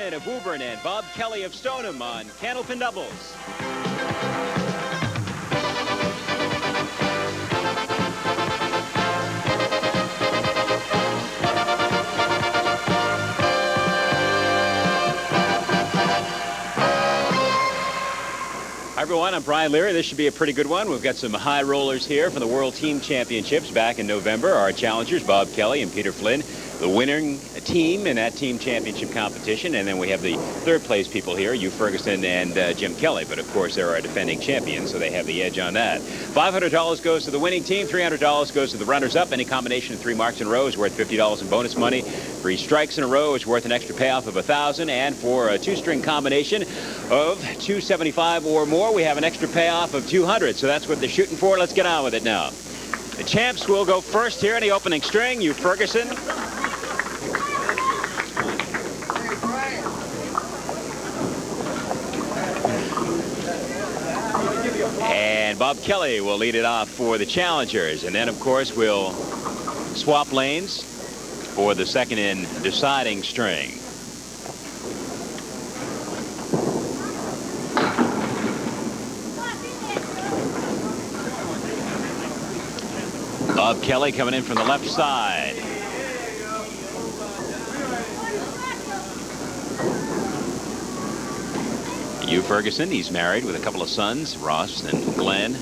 Flynn of Woburn and Bob Kelly of Stoneham on Candlepin Doubles. Hi everyone, I'm Brian Leary. This should be a pretty good one. We've got some high rollers here for the World Team Championships back in November. Our challengers, Bob Kelly and Peter Flynn, the winning team in that team championship competition. And then we have the third place people here, Hugh Ferguson and Jim Kelly. But of course, they're our defending champions, so they have the edge on that. $500 goes to the winning team. $300 goes to the runners-up. Any combination of 3 marks in a row is worth $50 in bonus money. 3 strikes in a row is worth an extra payoff of $1,000. And for a 2-string combination of 275 or more, we have an extra payoff of $200. So that's what they're shooting for. Let's get on with it now. The champs will go first here in the opening string. Hugh Ferguson. And Bob Kelly will lead it off for the challengers. And then, of course, we'll swap lanes for the second and deciding string. Bob Kelly coming in from the left side. Hugh Ferguson, he's married with a couple of sons, Ross and Glenn.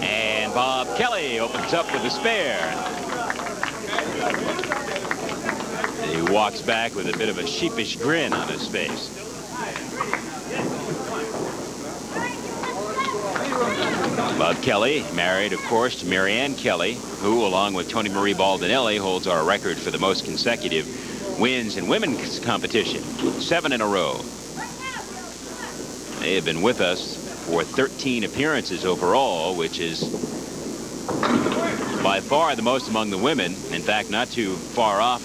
And Bob Kelly opens up with a spare. He walks back with a bit of a sheepish grin on his face. Bob Kelly, married, of course, to Mary Ann Kelly, who, along with Tony Marie Baldinelli, holds our record for the most consecutive wins in women's competition, 7 in a row. They have been with us for 13 appearances overall, which is by far the most among the women. In fact, not too far off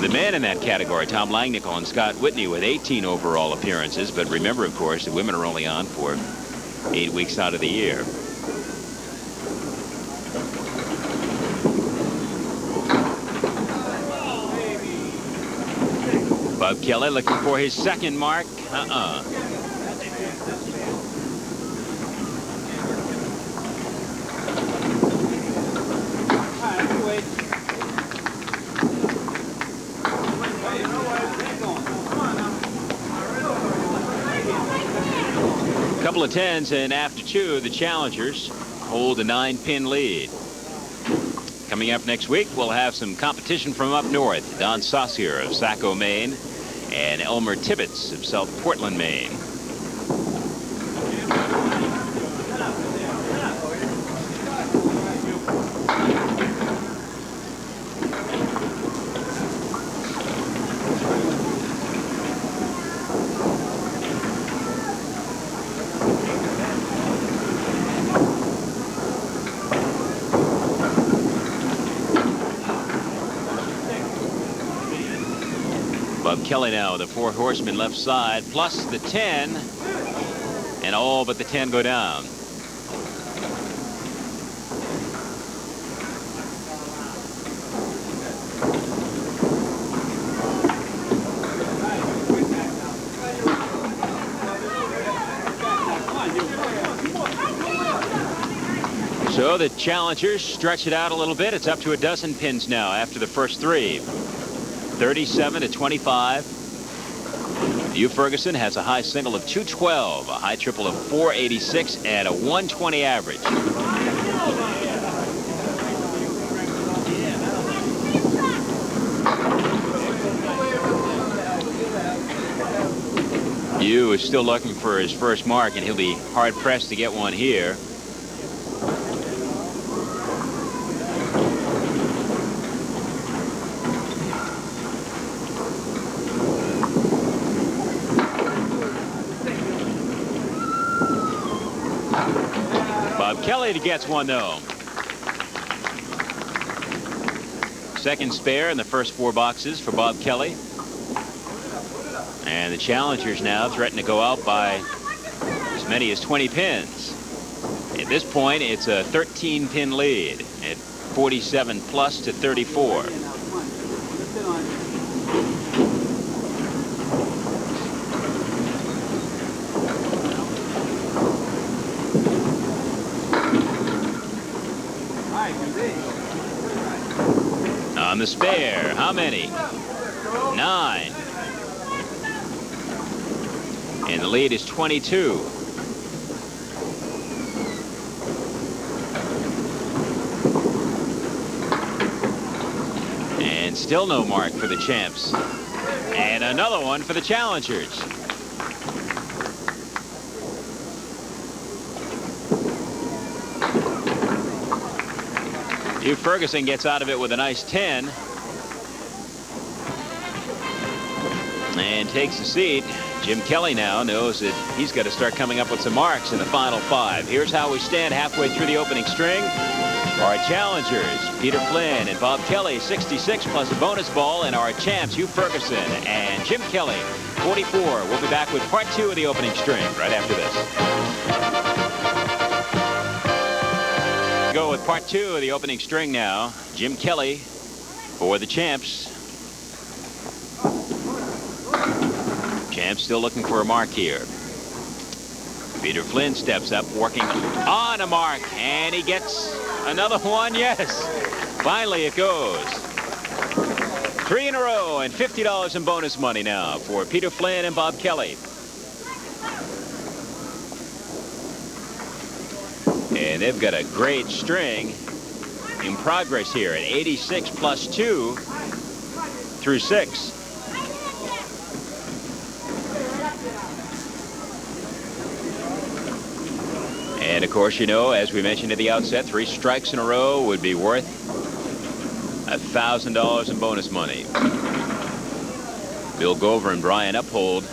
the men in that category, Tom Langnickel and Scott Whitney, with 18 overall appearances. But remember, of course, the women are only on for 8 weeks out of the year. Bob Kelly looking for his second mark. Couple of 10s, and after 2, the challengers hold a 9-pin lead. Coming up next week, we'll have some competition from up north. Don Saucier of Saco, Maine, and Elmer Tibbetts of South Portland, Maine. Bob Kelly now with the 4 horsemen left side, plus the 10, and all but the 10 go down. So the challengers stretch it out a little bit. It's up to a dozen pins now after the first 3. 37 to 25. Hugh Ferguson has a high single of 212, a high triple of 486, and a 120 average. Hugh is still looking for his first mark, and he'll be hard pressed to get one here. Bob Kelly gets one, though. Second spare in the first 4 boxes for Bob Kelly. And the challengers now threaten to go out by as many as 20 pins. At this point, it's a 13-pin lead at 47 plus to 34. On the spare, how many? 9. And the lead is 22. And still no mark for the champs. And another one for the challengers. Hugh Ferguson gets out of it with a nice 10. And takes a seat. Jim Kelly now knows that he's got to start coming up with some marks in the final 5. Here's how we stand halfway through the opening string. Our challengers, Peter Flynn and Bob Kelly, 66 plus a bonus ball, and our champs, Hugh Ferguson and Jim Kelly, 44. We'll be back with part 2 of the opening string right after this. Go with part 2 of the opening string now. Jim Kelly for the champs. Champs still looking for a mark here. Peter Flynn steps up, working on a mark, and he gets another one. Yes, finally it goes. 3 in a row and $50 in bonus money now for Peter Flynn and Bob Kelly. And they've got a great string in progress here at 86 plus 2 through 6. And of course, you know, as we mentioned at the outset, 3 strikes in a row would be worth $1,000 in bonus money. Bill Gover and Brian Uphold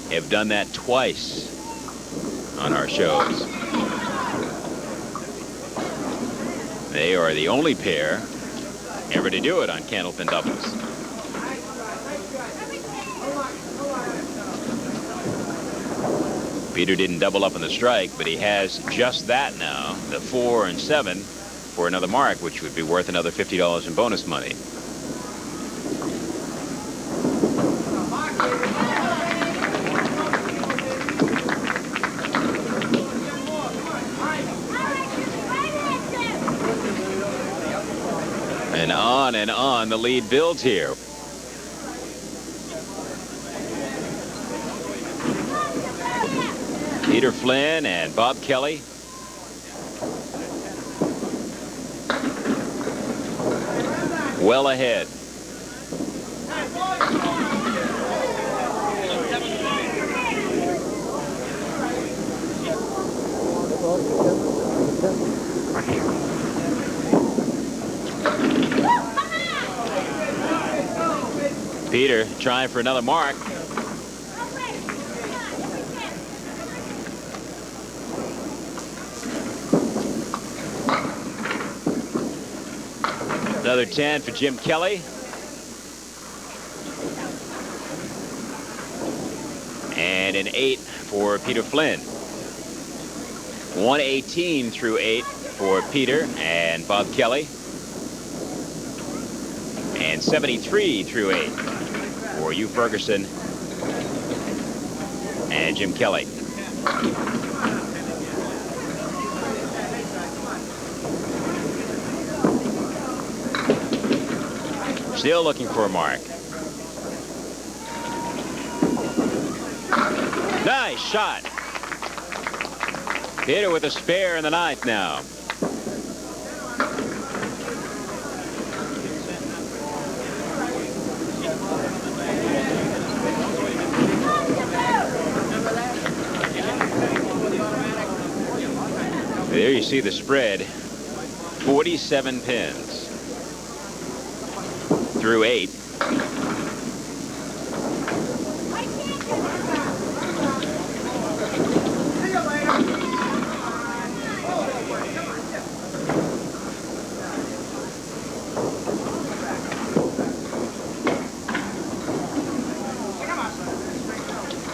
have done that twice on our shows. They are the only pair ever to do it on Candlepin Doubles. Peter didn't double up on the strike, but he has just that now, the 4 and 7 for another mark, which would be worth another $50 in bonus money. And on the lead builds here. Peter Flynn and Bob Kelly. Well ahead. Peter trying for another mark. Another 10 for Jim Kelly. And an 8 for Peter Flynn. 118 through 8 for Peter and Bob Kelly. And 73 through 8 for Hugh Ferguson and Jim Kelly. Still looking for a mark. Nice shot. Peter with a spare in the 9th now. There you see the spread. 47 pins through 8.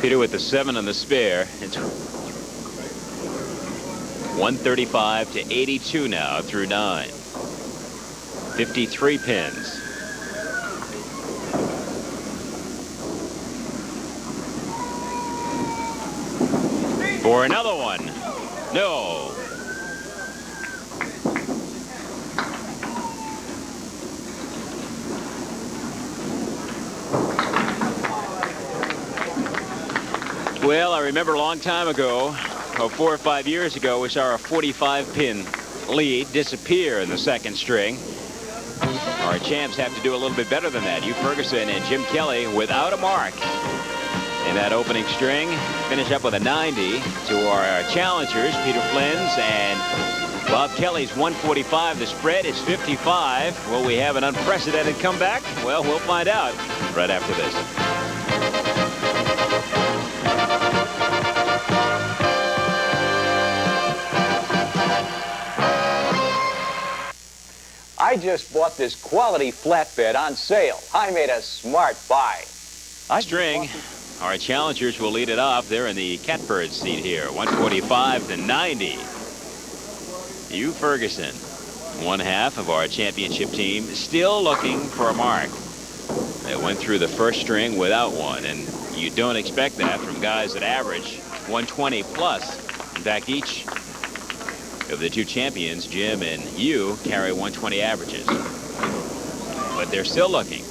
Peter with the 7 on the spare. It's 135 to 82 now through 9. 53 pins. For another one. No. Well, I remember a long time ago, 4 or 5 years ago, we saw a 45-pin lead disappear in the second string. Our champs have to do a little bit better than that. Hugh Ferguson and Jim Kelly without a mark in that opening string. Finish up with a 90 to our challengers, Peter Flynn's and Bob Kelly's 145. The spread is 55. Will we have an unprecedented comeback? Well, we'll find out right after this. I just bought this quality flatbed on sale. I made a smart buy. String. Our challengers will lead it off. They're in the catbird seat here. 145 to 90. Hugh Ferguson, one half of our championship team, still looking for a mark. They went through the first string without one, and you don't expect that from guys that average 120 plus. In fact, each of the two champions, Jim and Hugh, carry 120 averages. But they're still looking.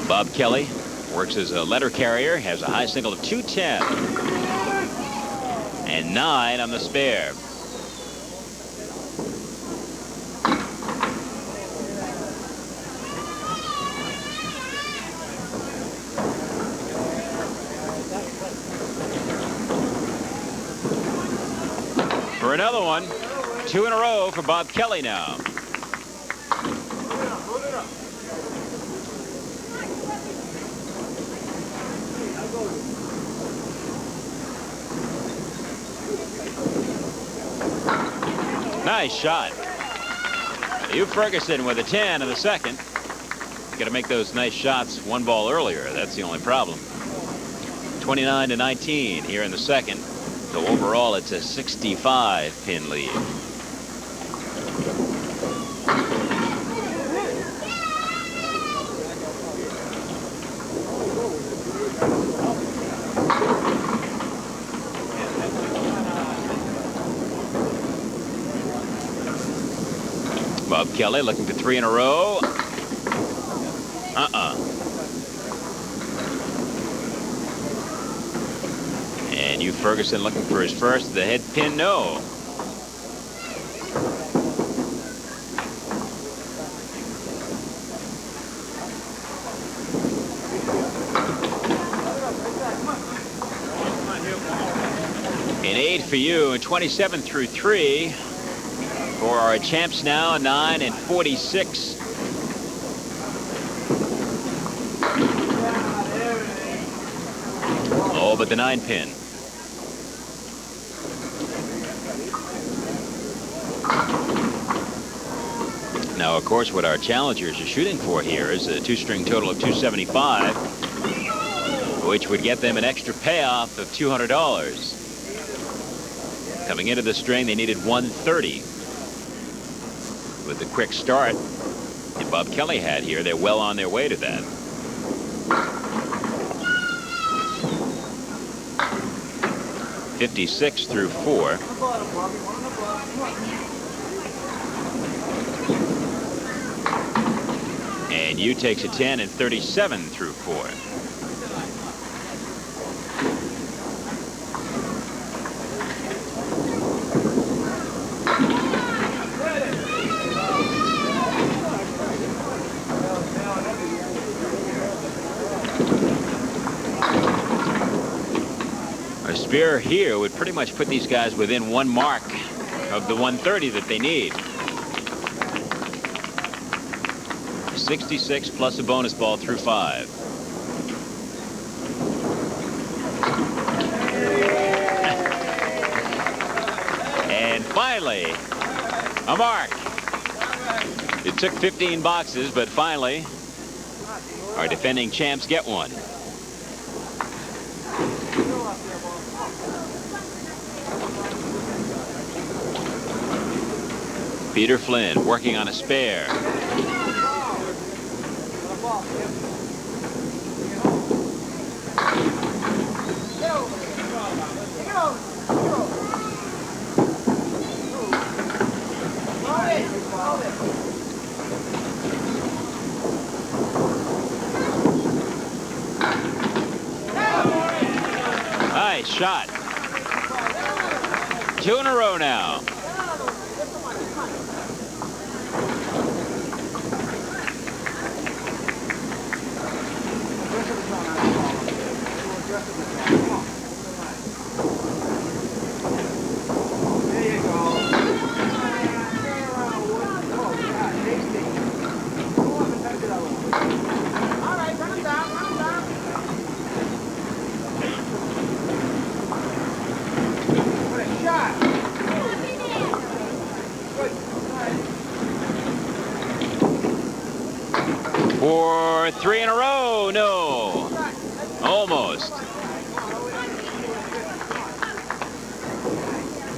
Bob Kelly works as a letter carrier, has a high single of 210 and 9 on the spare. For another one, 2 in a row for Bob Kelly now. Nice shot. Hugh Ferguson with a 10 in the second. Got to make those nice shots one ball earlier. That's the only problem. 29 to 19 here in the second. So overall, it's a 65-pin lead. Bob Kelly looking for 3 in a row. And Hugh Ferguson looking for his first. The head pin, no. An 8 for you, and 27 through 3. For our champs now, 9 and 46. Oh, but the 9 pin. Now, of course, what our challengers are shooting for here is a 2-string total of 275, which would get them an extra payoff of $200. Coming into the string, they needed 130. With the quick start that Bob Kelly had here, they're well on their way to that. $56 through 4. And Hugh takes a 10 and 37 through 4. A spear here would pretty much put these guys within 1 mark of the 130 that they need. 66 plus a bonus ball through 5. finally, a mark. It took 15 boxes, but finally, our defending champs get one. Peter Flynn working on a spare. Nice shot. 2 in a row now. For 3 in a row, no. Almost.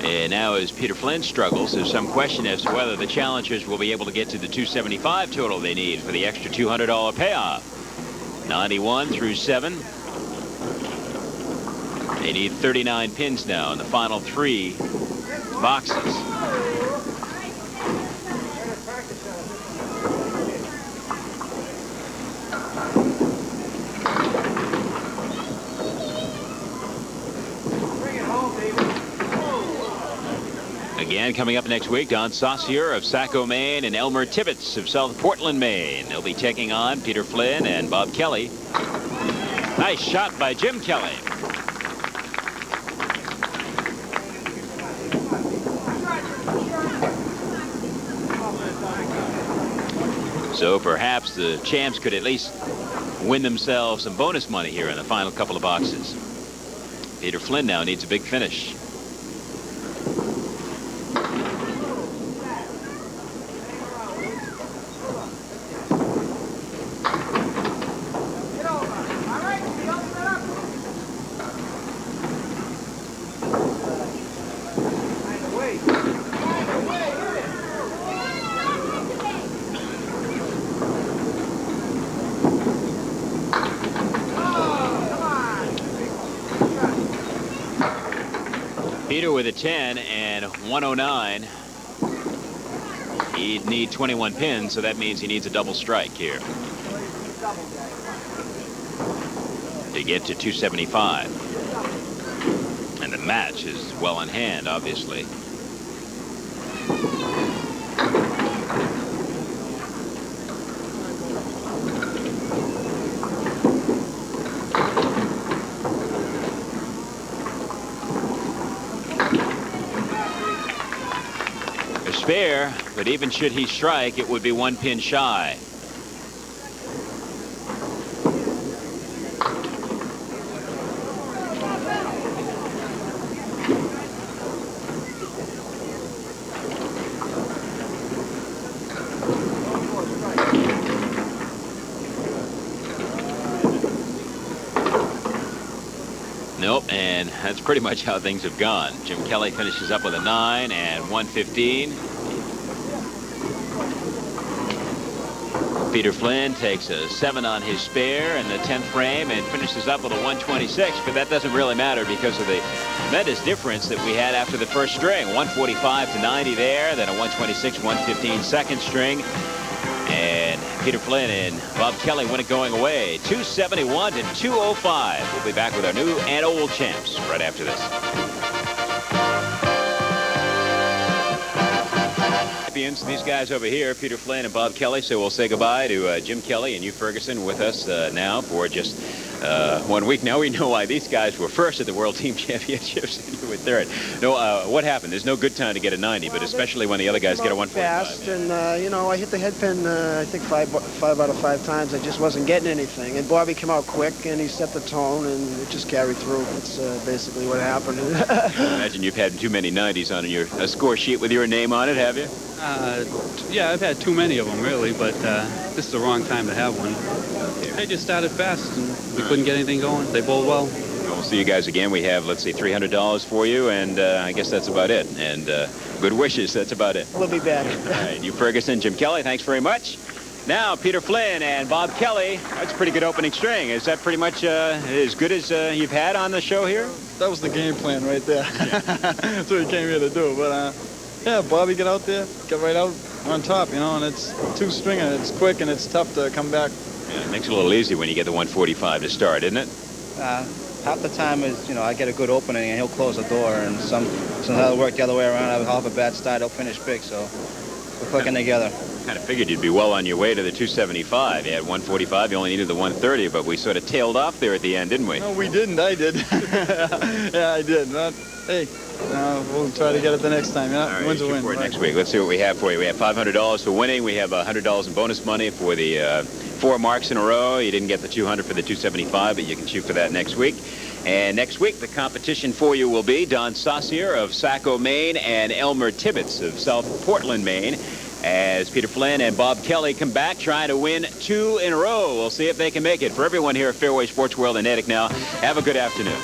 And now as Peter Flynn struggles, there's some question as to whether the challengers will be able to get to the 275 total they need for the extra $200 payoff. 91 through 7. They need 39 pins now in the final 3 boxes. Again, coming up next week, Don Saucier of Saco, Maine, and Elmer Tibbetts of South Portland, Maine. They'll be taking on Peter Flynn and Bob Kelly. Nice shot by Jim Kelly. So perhaps the champs could at least win themselves some bonus money here in the final couple of boxes. Peter Flynn now needs a big finish. Peter with a 10 and 109. He'd need 21 pins, so that means he needs a double strike here to get to 275. And the match is well in hand, obviously. Spare, but even should he strike, it would be 1 pin shy. Nope, and that's pretty much how things have gone. Jim Kelly finishes up with a 9 and 115. Peter Flynn takes a 7 on his spare in the 10th frame and finishes up with a 126, but that doesn't really matter because of the tremendous difference that we had after the first string. 145 to 90 there, then a 126, 115 second string. And Peter Flynn and Bob Kelly win it going away. 271 to 205. We'll be back with our new and old champs right after this. These guys over here, Peter Flynn and Bob Kelly. So we'll say goodbye to Jim Kelly and Hugh Ferguson with us now for just 1 week. Now we know why these guys were first at the World Team Championships and you were third. No, what happened? There's no good time to get a 90, but especially when the other guys get a 145. Fast, and you know, I hit the head pin I think five out of 5 times. I just wasn't getting anything. And Bobby came out quick, and he set the tone, and it just carried through. That's basically what happened. I imagine you've had too many 90s on your score sheet with your name on it, have you? Yeah, I've had too many of them, really, but this is the wrong time to have one. They just started fast, and we couldn't get anything going. They bowled well. We'll see you guys again. We have, let's see, $300 for you, and I guess that's about it. And good wishes, that's about it. We'll be back. All right, Hugh Ferguson, Jim Kelly, thanks very much. Now, Peter Flynn and Bob Kelly. That's a pretty good opening string. Is that pretty much as good as you've had on the show here? That was the game plan right there. That's what we came here to do. But, yeah, Bobby, get out there, get right out on top, you know, and it's two-stringer. It's quick, and it's tough to come back. Yeah, it makes it a little easy when you get the 145 to start, isn't it? Half the time is, you know, I get a good opening and he'll close the door, and sometimes it'll work the other way around. I'll have a bad start, he'll finish big, so we're clicking together. Kind of figured you'd be well on your way to the 275. You had 145, you only needed the 130, but we sort of tailed off there at the end, didn't we? No, we didn't. I did. Yeah, I did. But, hey, we'll try to get it the next time. Yeah, All right, wins a shoot win. for it Right. next week. Let's see what we have for you. We have $500 for winning. We have $100 in bonus money for the 4 marks in a row. You didn't get the 200 for the 275, but you can shoot for that next week. And next week, the competition for you will be Don Saucier of Saco, Maine, and Elmer Tibbetts of South Portland, Maine, as Peter Flynn and Bob Kelly come back trying to win 2 in a row. We'll see if they can make it. For everyone here at Fairway Sports World in Natick now, have a good afternoon.